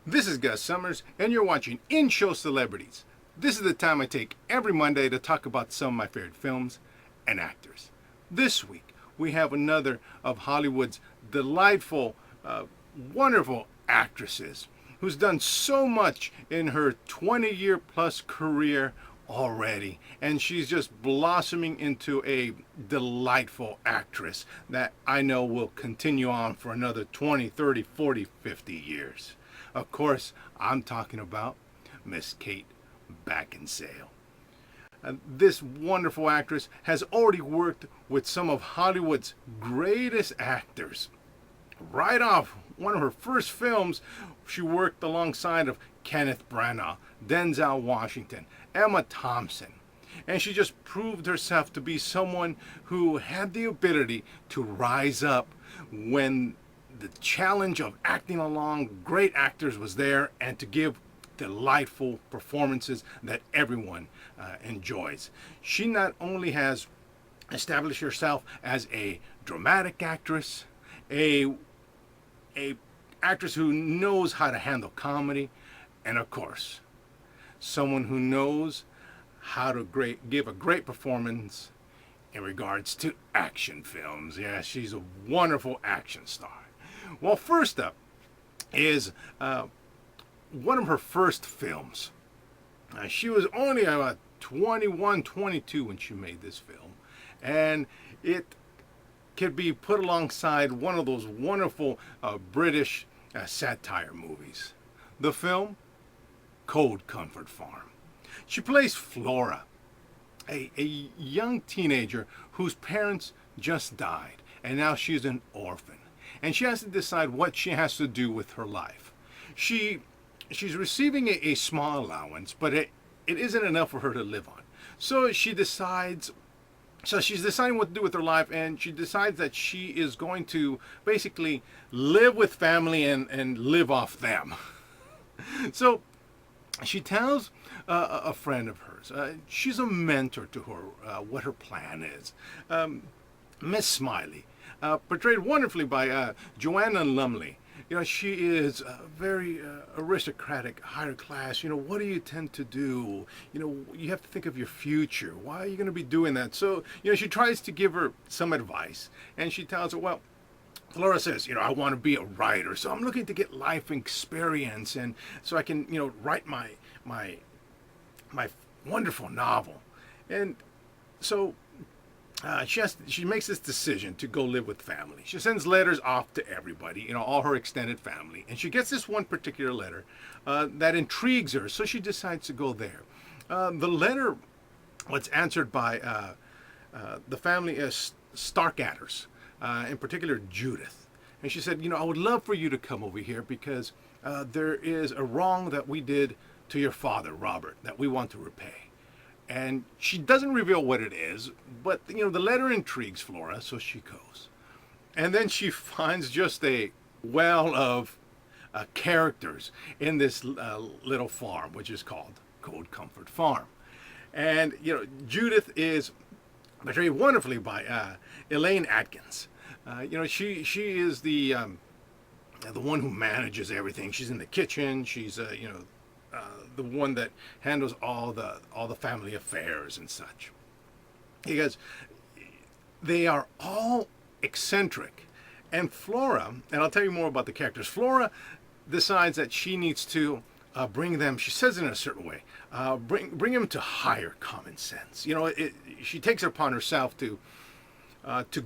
This is Gus Summers, and you're watching In-Show Celebrities. This is the time I take every Monday to talk about some of my favorite films and actors. This week, we have another of Hollywood's delightful, wonderful actresses who's done so much in her 20-year plus career already, and she's just blossoming into a delightful actress that I know will continue on for another 20, 30, 40, 50 years. Of course, I'm talking about Miss Kate Beckinsale. This wonderful actress has already worked with some of Hollywood's greatest actors. Right off one of her first films, she worked alongside of Kenneth Branagh, Denzel Washington, Emma Thompson. And she just proved herself to be someone who had the ability to rise up when the challenge of acting along great actors was there, and to give delightful performances that everyone enjoys. She not only has established herself as a dramatic actress, a actress who knows how to handle comedy, and of course, someone who knows how to give a great performance in regards to action films. Yeah, she's a wonderful action star. Well, first up is one of her first films. She was only about 21, 22 when she made this film, and it could be put alongside one of those wonderful British satire movies. The film, Cold Comfort Farm. She plays Flora, a young teenager whose parents just died, and now she's an orphan. And she has to decide what she has to do with her life. She's receiving a small allowance, but it isn't enough for her to live on. So she's deciding what to do with her life, and she decides that she is going to basically live with family and live off them. So she tells a friend of hers, she's a mentor to her, what her plan is. Miss Smiley, portrayed wonderfully by Joanna Lumley. You know, she is very aristocratic, higher class. You know, what do you tend to do? You know, you have to think of your future. Why are you going to be doing that? So, you know, she tries to give her some advice, and she tells her, well, Flora says, you know, I want to be a writer, so I'm looking to get life experience, and so I can, you know, write my wonderful novel. And so she makes this decision to go live with family. She sends letters off to everybody, you know, all her extended family, and she gets this one particular letter that intrigues her, so she decides to go there. The letter was answered by the family as Starkadders, in particular Judith. And she said, you know, I would love for you to come over here because there is a wrong that we did to your father, Robert, that we want to repay. And she doesn't reveal what it is, but, you know, the letter intrigues Flora, so she goes. And then she finds just a well of characters in this little farm, which is called Cold Comfort Farm. And, you know, Judith is portrayed wonderfully by Elaine Atkins. You know, she is the one who manages everything. She's in the kitchen. She's you know, the one that handles all the family affairs and such. Because they are all eccentric, and Flora, and I'll tell you more about the characters. Flora decides that she needs to bring them. She says it in a certain way. Bring them to higher common sense. You know, she takes it upon herself to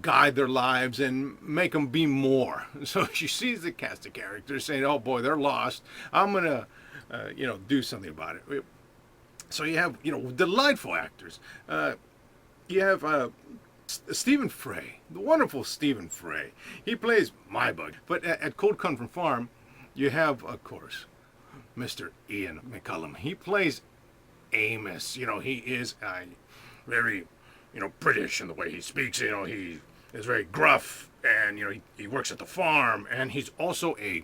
guide their lives and make them be more. So she sees the cast of characters saying, "Oh boy, they're lost. I'm gonna, you know, do something about it." So you have, you know, delightful actors. You have Stephen Fry, the wonderful Stephen Fry. He plays my bug. But at Cold Comfort Farm, you have, of course, Mr. Ian McCallum. He plays Amos. You know, he is very, you know, British in the way he speaks. You know, he is very gruff, and, you know, he works at the farm, and he's also a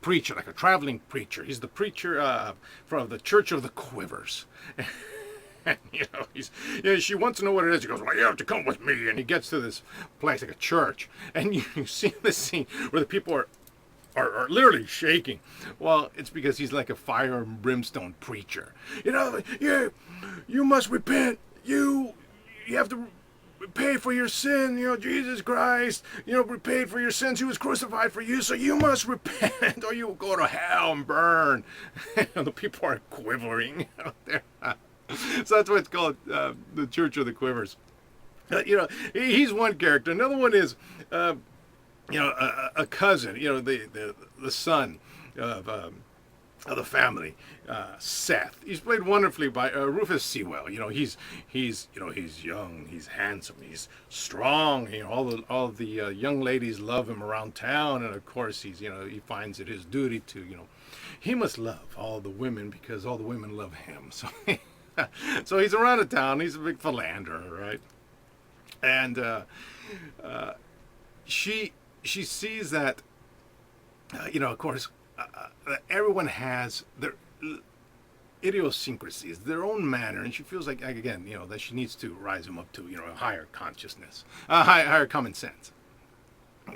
preacher, like a traveling preacher. He's the preacher from the Church of the Quivers. And, you know, she wants to know what it is. He goes, well, you have to come with me. And he gets to this place, like a church. And you see this scene where the people are are literally shaking. Well, it's because he's like a fire and brimstone preacher. You must repent. You have to pay for your sin. Jesus Christ, paid for your sins. He was crucified for you, so you must repent or you will go to hell and burn. The people are quivering out there. So that's why it's called the Church of the Quivers. He's one character. Another one is, a cousin. The son of the family, Seth. He's played wonderfully by Rufus Sewell. He's young, he's handsome, he's strong. All the young ladies love him around town, and of course he finds it his duty to he must love all the women because all the women love him. So so he's around the town. He's a big philanderer, right? And she sees that of course everyone has their idiosyncrasies, their own manner, and she feels like again that she needs to rise them up to a higher consciousness, higher common sense.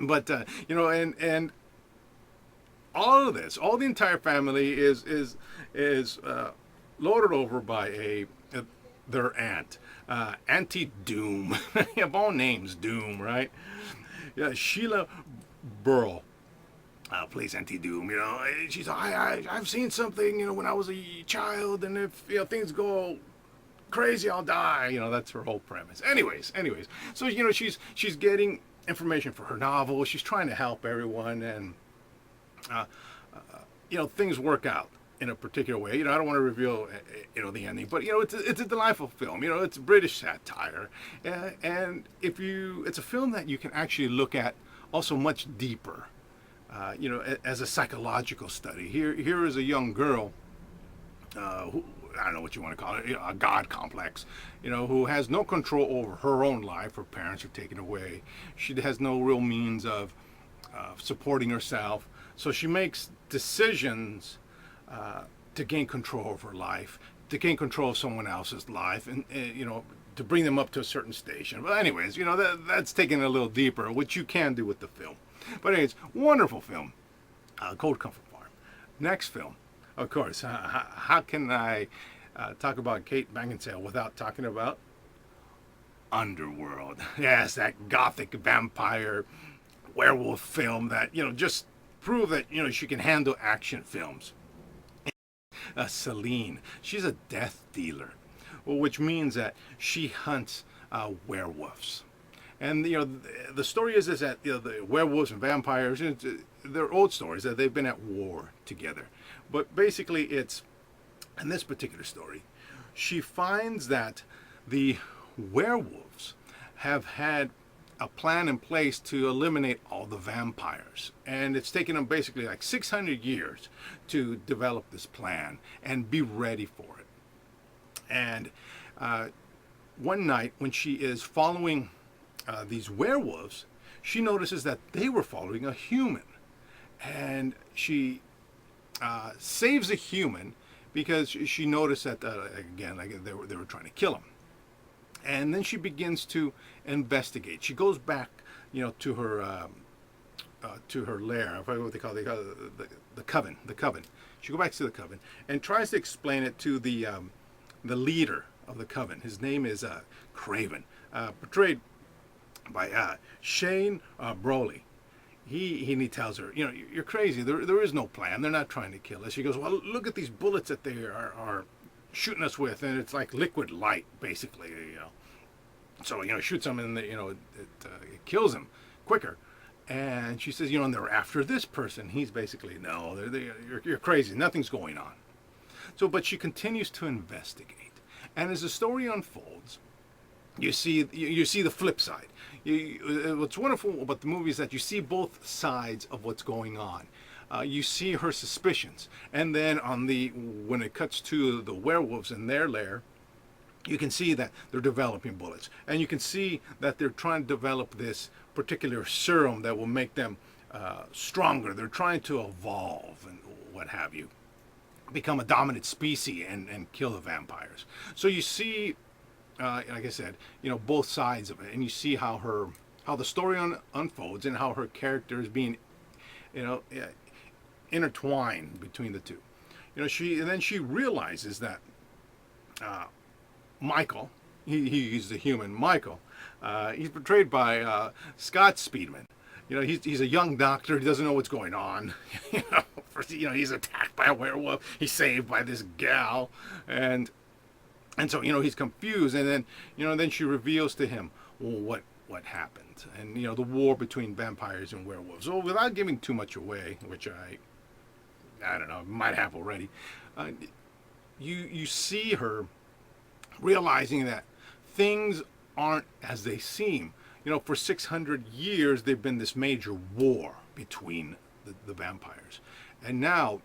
But and all of this, all the entire family is loaded over by their aunt, Auntie Doom. Of all names, Doom, right? Yeah, Sheila Burrell plays Auntie Doom. She's I've seen something when I was a child, and if things go crazy, I'll die. That's her whole premise. Anyways, so she's getting information for her novel. She's trying to help everyone, and things work out in a particular way. I don't want to reveal the ending, but it's a delightful film. It's British satire, and it's a film that you can actually look at also much deeper. As a psychological study. Here is a young girl who, I don't know what you want to call it, a god complex, who has no control over her own life. Her parents are taken away. She has no real means of supporting herself. So she makes decisions to gain control of her life, to gain control of someone else's life, and to bring them up to a certain station. But anyways, that's taking it a little deeper, which you can do with the film. But anyways, wonderful film, Cold Comfort Farm. Next film, of course, how can I talk about Kate Beckinsale without talking about Underworld? Yes, that gothic vampire werewolf film that, just prove that, she can handle action films. Celine, she's a death dealer, which means that she hunts werewolves. And the story is that the werewolves and vampires, they're old stories that they've been at war together. But basically, it's in this particular story, she finds that the werewolves have had a plan in place to eliminate all the vampires, and it's taken them basically like 600 years to develop this plan and be ready for it. And one night when she is following these werewolves, she notices that they were following a human, and she saves a human because she noticed that again, like they were trying to kill him. And then she begins to investigate. She goes back, to her lair. I forget what they call it. The coven. The coven. She goes back to the coven and tries to explain it to the leader of the coven. His name is Craven, portrayed by Shane Broley. He tells her, you're crazy. There is no plan. They're not trying to kill us. She goes, well, look at these bullets that they are shooting us with, and it's like liquid light, basically. So shoots them, and it kills them quicker. And she says, and they're after this person. He's basically, no, you're crazy. Nothing's going on. So, but she continues to investigate, and as the story unfolds, you see the flip side. What's wonderful about the movie is that you see both sides of what's going on. You see her suspicions, and then when it cuts to the werewolves in their lair, you can see that they're developing bullets, and you can see that they're trying to develop this particular serum that will make them stronger. They're trying to evolve and what have you, become a dominant species and kill the vampires. So you see, like I said, both sides of it, and you see how the story unfolds and how her character is being, intertwined between the two. And then she realizes that Michael, he's the human Michael. He's portrayed by Scott Speedman. He's a young doctor. He doesn't know what's going on. First, he's attacked by a werewolf. He's saved by this gal, and so he's confused. And then she reveals to him, well, what happened, and the war between vampires and werewolves. So without giving too much away, which I don't know, might have already, you see her realizing that things aren't as they seem. For 600 years, there've been this major war between the vampires. And now,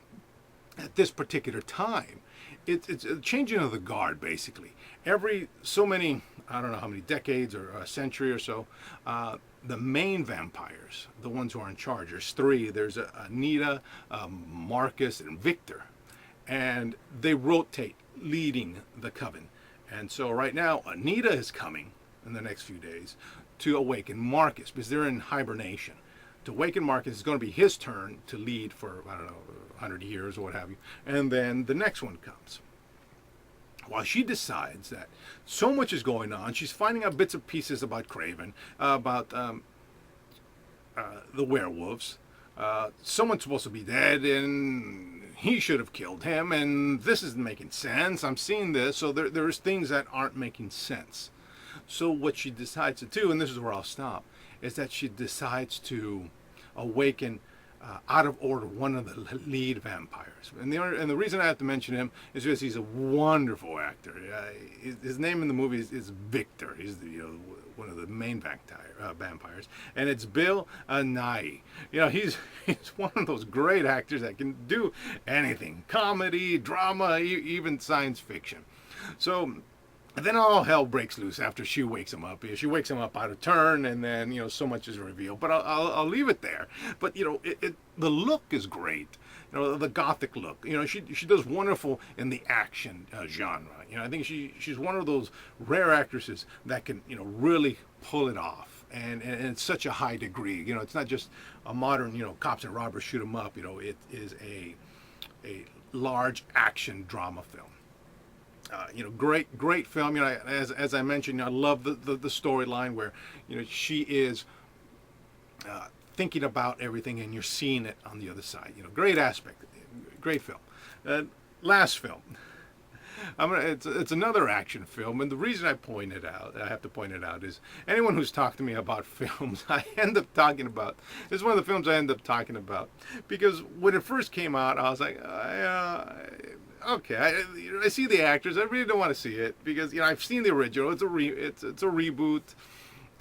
at this particular time, it's a changing of the guard, basically. Every so many, I don't know how many decades or a century or so, the main vampires, the ones who are in charge, there's three. There's Anita, Marcus, and Victor. And they rotate leading the coven. And so right now, Anita is coming in the next few days to awaken Marcus, because they're in hibernation. To awaken Marcus, it's going to be his turn to lead for, I don't know, 100 years or what have you. And then the next one comes. While she decides that so much is going on, she's finding out bits and pieces about Craven, about the werewolves. Someone's supposed to be dead, and he should have killed him, and this isn't making sense. I'm seeing this, so there's things that aren't making sense. So what she decides to do, and this is where I'll stop, is that she decides to awaken out of order one of the lead vampires. And the reason I have to mention him is because he's a wonderful actor. His name in the movie is Victor. He's one of the main vampires, and it's Bill Nighy. He's one of those great actors that can do anything: comedy, drama, even science fiction. So. And then all hell breaks loose after she wakes him up. She wakes him up out of turn, and then so much is revealed. But I'll leave it there. But the look is great. The gothic look. She does wonderful in the action genre. I think she's one of those rare actresses that can really pull it off, and it's such a high degree. It's not just a modern cops and robbers shoot 'em up. It is a large action drama film. Great film. As I mentioned, I love the storyline where she is thinking about everything, and you're seeing it on the other side. Great aspect. Great film. Last film. It's another action film, and the reason I have to point it out, is anyone who's talked to me about films, I end up talking about. It's one of the films I end up talking about because when it first came out, I was like, okay, I see the actors. I really don't want to see it because I've seen the original. It's a reboot,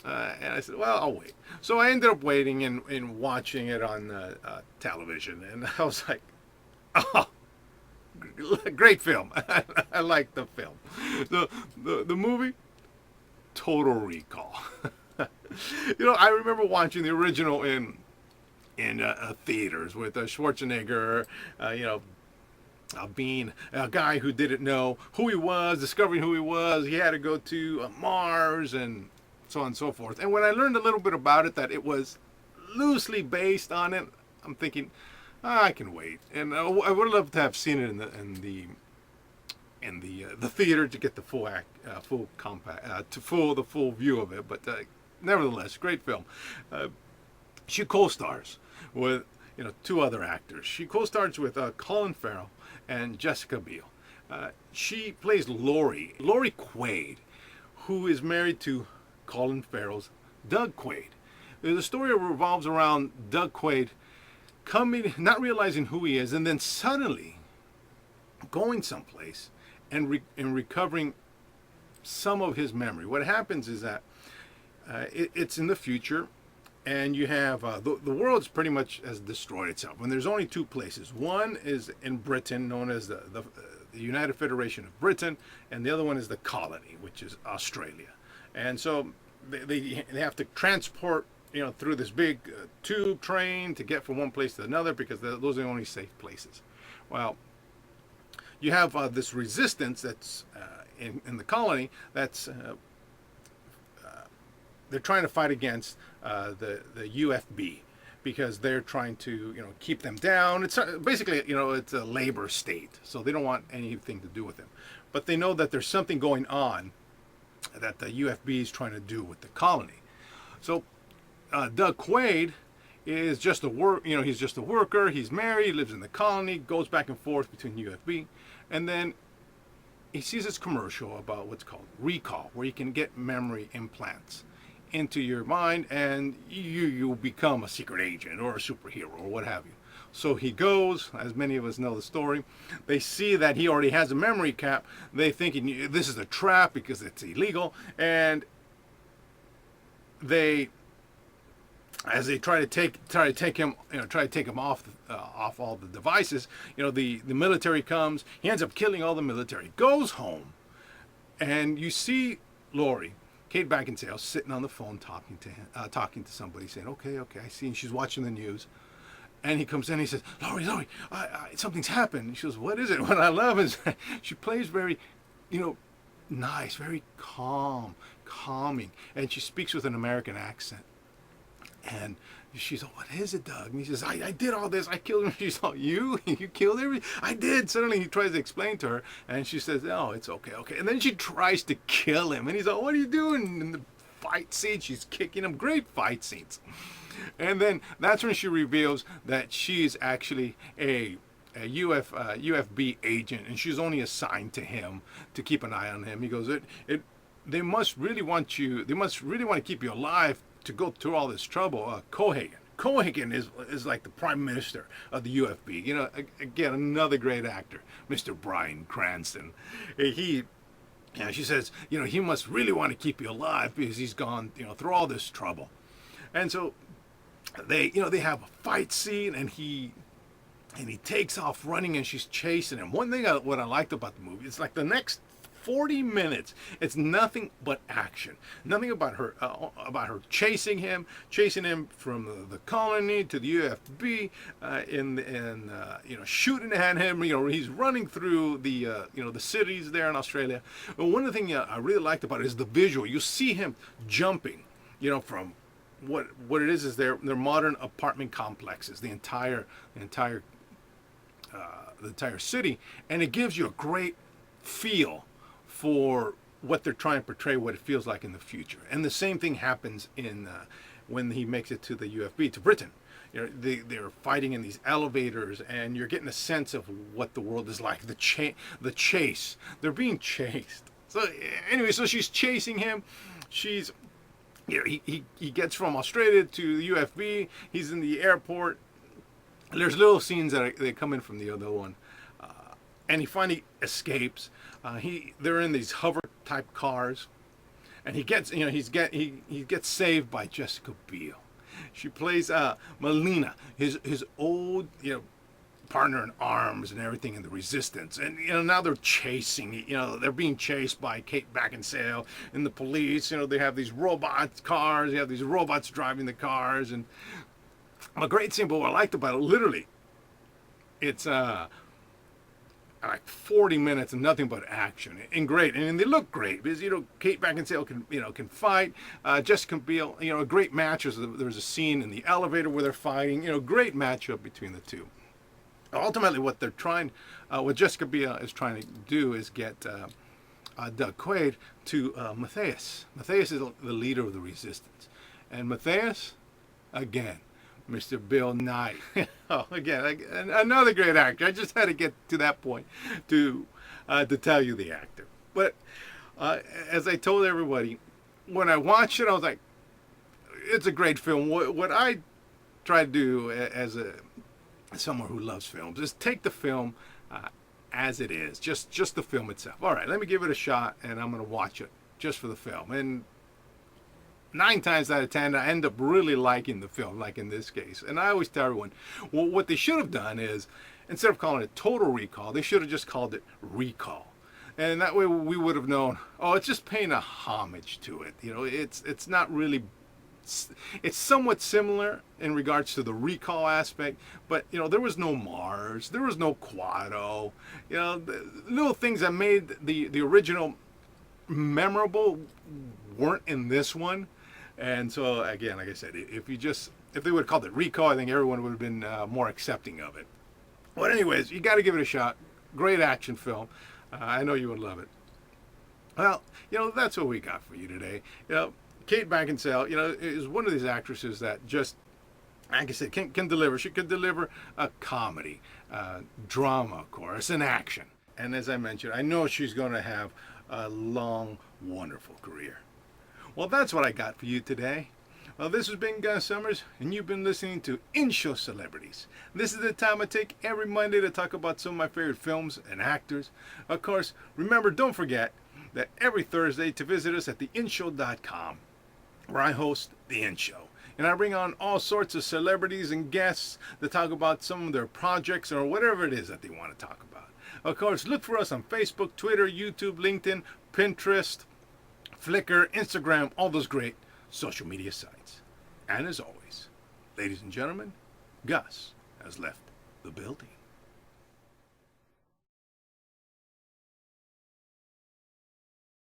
and I said, well, I'll wait. So I ended up waiting and watching it on television, and I was like, oh, great film. I like the film. The movie, Total Recall. I remember watching the original in theaters with Schwarzenegger. Being a guy who didn't know who he was, discovering who he was. He had to go to Mars and so on and so forth. And when I learned a little bit about it, that it was loosely based on it, I'm thinking, I can wait. And I would love to have seen it in the theater to get the full view of it. But nevertheless, great film. She co-stars with two other actors. She co-stars with Colin Farrell and Jessica Biel. She plays Lori Quaid, who is married to Colin Farrell's Doug Quaid. The story revolves around Doug Quaid not realizing who he is, and then suddenly going someplace and recovering some of his memory. What happens is that it's in the future, and you have the world's pretty much has destroyed itself. And there's only two places. One is in Britain, known as the United Federation of Britain, and the other one is the colony, which is Australia. And so they have to transport through this big tube train to get from one place to another, because those are the only safe places. Well, you have this resistance that's in the colony that's they're trying to fight against the UFB, because they're trying to, keep them down. It's basically, it's a labor state, so they don't want anything to do with them. But they know that there's something going on that the UFB is trying to do with the colony. So Doug Quaid is just he's just a worker. He's married, lives in the colony, goes back and forth between UFB, and then he sees this commercial about what's called recall, where you can get memory implants into your mind, and you become a secret agent or a superhero or what have you. So he goes, as many of us know the story. They see that he already has a memory cap. They think this is a trap because it's illegal, and as they try to take him off all the devices. The military comes. He ends up killing all the military. Goes home, and you see Lori, Kate Beckinsale, sitting on the phone talking to somebody, saying, "Okay, I see." And she's watching the news. And he comes in and he says, Lori, something's happened. And she goes, "What is it?" What I love is she plays very, nice, very calming. And she speaks with an American accent. And she's like, "What is it, Doug?" And he says, I did all this. I killed him." She's like, You killed everybody?" "I did." Suddenly he tries to explain to her. And she says, "Oh, it's okay. And then she tries to kill him. And he's like, "What are you doing?" In the fight scene, she's kicking him. Great fight scenes. And then that's when she reveals that she's actually a UFB agent, and she's only assigned to him to keep an eye on him. He goes, they must really want to keep you alive to go through all this trouble. Cohagen is like the prime minister of the UFB. Again, another great actor, Mr. Bryan Cranston. She says, he must really want to keep you alive because he's gone, through all this trouble. And so they have a fight scene, and he takes off running, and she's chasing him. One thing what I liked about the movie, it's like the next 40 minutes, it's nothing but action. Nothing about her chasing him from the colony to the UFB, shooting at him. He's running through the cities there in Australia. But one of the things I really liked about it is the visual. You see him jumping, from what it is they're modern apartment complexes, the entire city, and it gives you a great feel for what they're trying to portray, what it feels like in the future. And the same thing happens when he makes it to the UFB, to Britain. They're fighting in these elevators, and you're getting a sense of what the world is like. The chase. They're being chased. So anyway, so she's chasing him. He gets from Australia to the UFB. He's in the airport. There's little scenes that come in from the other one, and he finally escapes. They're in these hover type cars, and he gets saved by Jessica Biel. She plays Melina, his old partner in arms and everything in the resistance. And now they're chasing, they're being chased by Kate Beckinsale and the police. They have these robot cars, they have these robots driving the cars, and a great scene. But what I liked about it, literally, it's like 40 minutes and nothing but action, and great. And they look great because Kate Beckinsale can fight. Jessica Biel, a great match. There's a scene in the elevator where they're fighting. Great matchup between the two. Ultimately, what Jessica Biel is trying to do is get Doug Quaid to Matthias. Matthias is the leader of the resistance, and Matthias, again, Mr. Bill Nye. Again, another great actor. I just had to get to that point to tell you the actor. But as I told everybody, when I watched it, I was like, it's a great film. What I try to do as someone who loves films is take the film as it is, just the film itself. All right, let me give it a shot, and I'm going to watch it just for the film. And 9 times out of 10, I end up really liking the film, like in this case. And I always tell everyone, well, what they should have done is, instead of calling it Total Recall, they should have just called it Recall. And that way we would have known, it's just paying a homage to it. It's not really, it's somewhat similar in regards to the recall aspect, but there was no Mars, there was no Quado, the little things that made the original memorable weren't in this one. And so again, like I said, if you just if they would have called it Rico, I think everyone would have been more accepting of it. But anyways, you got to give it a shot. Great action film. I know you would love it. Well, that's what we got for you today. Kate Beckinsale, is one of these actresses that just, like I said, can deliver. She could deliver a comedy, drama, of course, and action. And as I mentioned, I know she's going to have a long, wonderful career. Well, that's what I got for you today. Well, this has been Gus Summers, and you've been listening to In-Show Celebrities. This is the time I take every Monday to talk about some of my favorite films and actors. Of course, remember, don't forget that every Thursday to visit us at theinshow.com, where I host The In-Show. And I bring on all sorts of celebrities and guests to talk about some of their projects or whatever it is that they want to talk about. Of course, look for us on Facebook, Twitter, YouTube, LinkedIn, Pinterest, Flickr, Instagram, all those great social media sites. And as always, ladies and gentlemen, Gus has left the building.